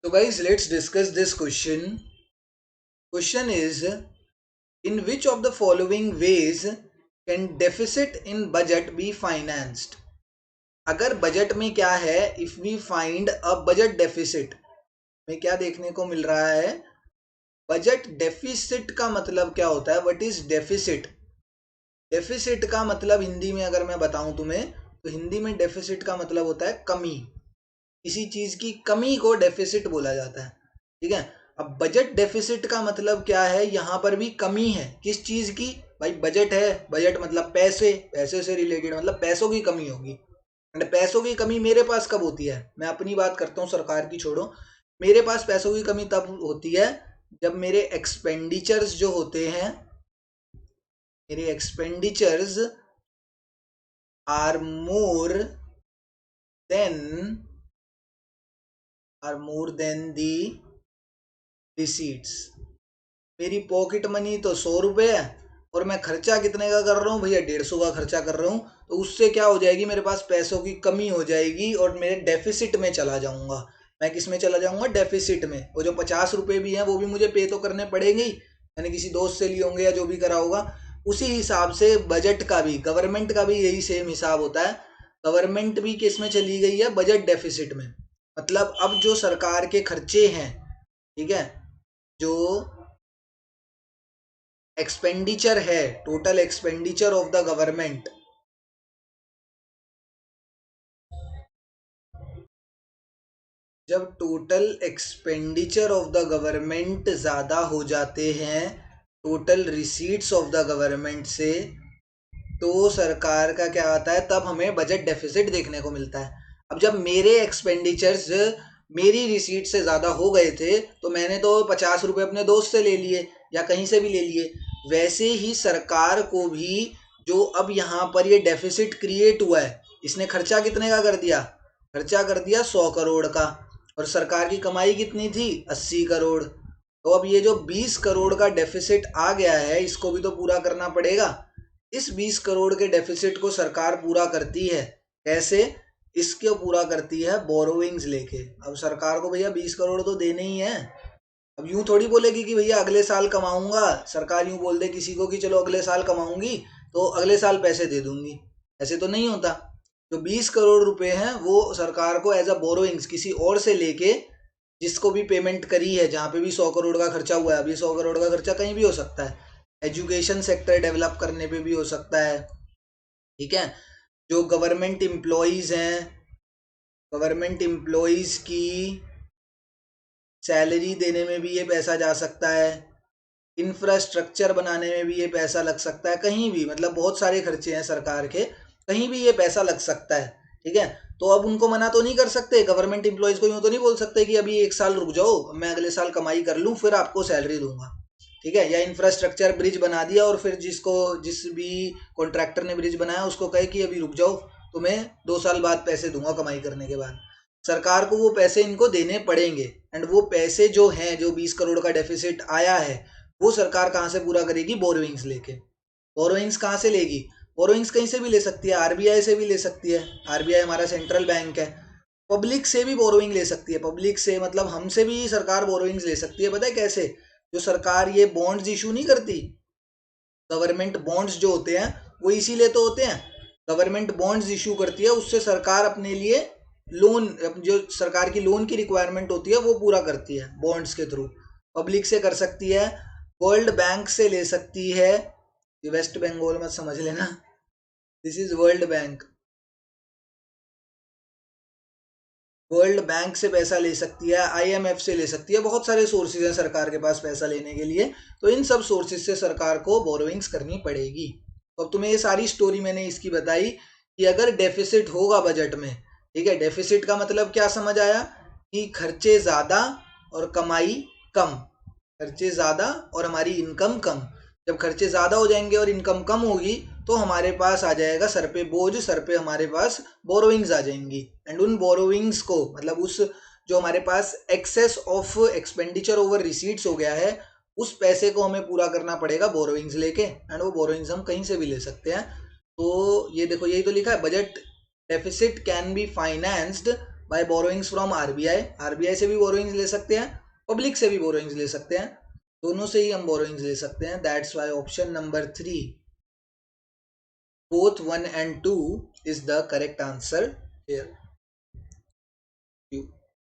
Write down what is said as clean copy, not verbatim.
So guys, let's discuss this question. Question is, in which of the following ways can deficit in budget be financed? अगर budget में क्या है, if we find a budget deficit में क्या देखने को मिल रहा है? बजट डेफिसिट का मतलब क्या होता है? What is deficit? डेफिसिट का मतलब हिंदी में अगर मैं बताऊं तुम्हें, तो हिंदी में डेफिसिट का मतलब होता है कमी। किसी चीज की कमी को डेफिसिट बोला जाता है। ठीक है। अब बजट डेफिसिट का मतलब क्या है? यहाँ पर भी कमी है। किस चीज की? भाई बजट है, बजट मतलब पैसे, पैसे से रिलेटेड मतलब पैसों की कमी होगी। एंड पैसों की कमी मेरे पास कब होती है? मैं अपनी बात करता हूँ, सरकार की छोड़ो। मेरे पास पैसों की कमी तब होती है जब मेरे एक्सपेंडिचर्स जो होते हैं, मेरे expenditures are more than the receipts. मेरी पॉकेट मनी तो 100 रुपये है और मैं खर्चा कितने का कर रहा हूँ भैया? 150 का खर्चा कर रहा हूँ। तो उससे क्या हो जाएगी? मेरे पास पैसों की कमी हो जाएगी और मेरे डेफिसिट में चला जाऊंगा। मैं किस में चला जाऊंगा? डेफिसिट में। वो जो 50 रुपये भी हैं वो भी मुझे पे तो करने पड़ेंगे ही, मैंने किसी दोस्त से लिए होंगे या जो भी करा होगा। उसी हिसाब से बजट का भी, गवर्नमेंट का भी यही सेम हिसाब होता है। गवर्नमेंट भी किस में चली गई है? बजट डेफिसिट में। मतलब अब जो सरकार के खर्चे हैं, ठीक है, जो एक्सपेंडिचर है, total expenditure of the government, जब total expenditure of the government ज़्यादा हो जाते हैं total receipts of the government से, तो सरकार का क्या आता है? तब हमें बजट डेफिसिट देखने को मिलता है। अब जब मेरे एक्सपेंडिचर्स मेरी रिसीट से ज़्यादा हो गए थे, तो मैंने तो 50 रुपये अपने दोस्त से ले लिए या कहीं से भी ले लिए। वैसे ही सरकार को भी जो अब यहाँ पर ये डेफिसिट क्रिएट हुआ है, इसने खर्चा कितने का कर दिया? खर्चा कर दिया 100 करोड़ का। और सरकार की कमाई कितनी थी? 80 करोड़। तो अब ये जो 20 करोड़ का डेफिसिट आ गया है, इसको भी तो पूरा करना पड़ेगा। इस 20 करोड़ के डेफिसिट को सरकार पूरा करती है कैसे? इसको पूरा करती है बोरोविंग्स लेके। अब सरकार को भैया 20 करोड़ तो देने ही है। अब यूं थोड़ी बोलेगी कि भैया अगले साल कमाऊंगा। सरकार यूं बोल दे किसी को कि चलो अगले साल कमाऊंगी तो अगले साल पैसे दे दूंगी, ऐसे तो नहीं होता। जो 20 करोड़ रुपए हैं वो सरकार को एज अ बोरोइंग्स किसी और से लेके, जिसको भी पेमेंट करी है, जहाँ पे भी 100 करोड़ का खर्चा हुआ है, अभी 100 करोड़ का खर्चा कहीं भी हो सकता है, एजुकेशन सेक्टर डेवलप करने पे भी हो सकता है। ठीक है। जो गवर्नमेंट एम्प्लॉयज़ हैं, गवर्नमेंट एम्प्लॉयज़ की सैलरी देने में भी ये पैसा जा सकता है। इंफ्रास्ट्रक्चर बनाने में भी ये पैसा लग सकता है, कहीं भी, मतलब बहुत सारे खर्चे हैं सरकार के, कहीं भी ये पैसा लग सकता है। ठीक है। तो अब उनको मना तो नहीं कर सकते, गवर्नमेंट एम्प्लॉयज़ को यूँ तो नहीं बोल सकते कि अभी एक साल रुक जाओ, मैं अगले साल कमाई कर लूँ फिर आपको सैलरी दूंगा। ठीक है। या इंफ्रास्ट्रक्चर ब्रिज बना दिया और फिर जिस भी कॉन्ट्रैक्टर ने ब्रिज बनाया उसको कहे कि अभी रुक जाओ, तुम्हें 2 साल बाद पैसे दूंगा कमाई करने के बाद। सरकार को वो पैसे इनको देने पड़ेंगे। एंड वो पैसे जो हैं, जो 20 करोड़ का डेफिसिट आया है, वो सरकार कहाँ से पूरा करेगी? बोरोइंग्स लेके। बोरोइंग्स कहाँ से लेगी? बोरोइंग्स कहीं से भी ले सकती है, आरबीआई से भी ले सकती है। आरबीआई हमारा सेंट्रल बैंक है। पब्लिक से भी बोरोइंग ले सकती है। पब्लिक से मतलब हमसे भी सरकार बोरोइंग्स ले सकती है। पता है कैसे? जो सरकार ये बॉन्ड्स इशू नहीं करती, गवर्नमेंट बॉन्ड्स जो होते हैं वो इसीलिए तो होते हैं। गवर्नमेंट बॉन्ड्स इशू करती है, उससे सरकार अपने लिए लोन, जो सरकार की लोन की रिक्वायरमेंट होती है वो पूरा करती है बॉन्ड्स के थ्रू। पब्लिक से कर सकती है, वर्ल्ड बैंक से ले सकती है। ये वेस्ट बंगाल मत समझ लेना, this is world bank. World bank से पैसा ले सकती है, आईएमएफ से ले सकती है। बहुत सारे सोर्सेज हैं सरकार के पास पैसा लेने के लिए। तो इन सब सोर्सेज से सरकार को बोरोइंग्स करनी पड़ेगी। तो अब तुम्हें ये सारी स्टोरी मैंने इसकी बताई कि अगर डेफिसिट होगा बजट में, ठीक है, डेफिसिट का मतलब क्या समझ आया? कि खर्चे ज़्यादा और कमाई कम। खर्चे ज़्यादा और हमारी इनकम कम। जब खर्चे ज़्यादा हो जाएंगे और इनकम कम होगी, तो हमारे पास आ जाएगा सर पे बोझ, सर पे हमारे पास बोरोइंग्स आ जाएंगी। एंड उन बोरोइंग्स को, मतलब उस जो हमारे पास excess of expenditure over receipts हो गया है, उस पैसे को हमें पूरा करना पड़ेगा बोरोइंग्स लेके। एंड वो बोरोइंग्स हम कहीं से भी ले सकते हैं। तो ये देखो, यही तो लिखा है, budget deficit can be financed by borrowings from RBI, RBI से भी बोरोइंग्स ले सकते हैं, पब्लिक से भी बोरोइंग्स ले सकते हैं, दोनों से ही हम बोरोइंग्स ले सकते हैं। That's why option number 3 both 1 and 2 is the correct answer here.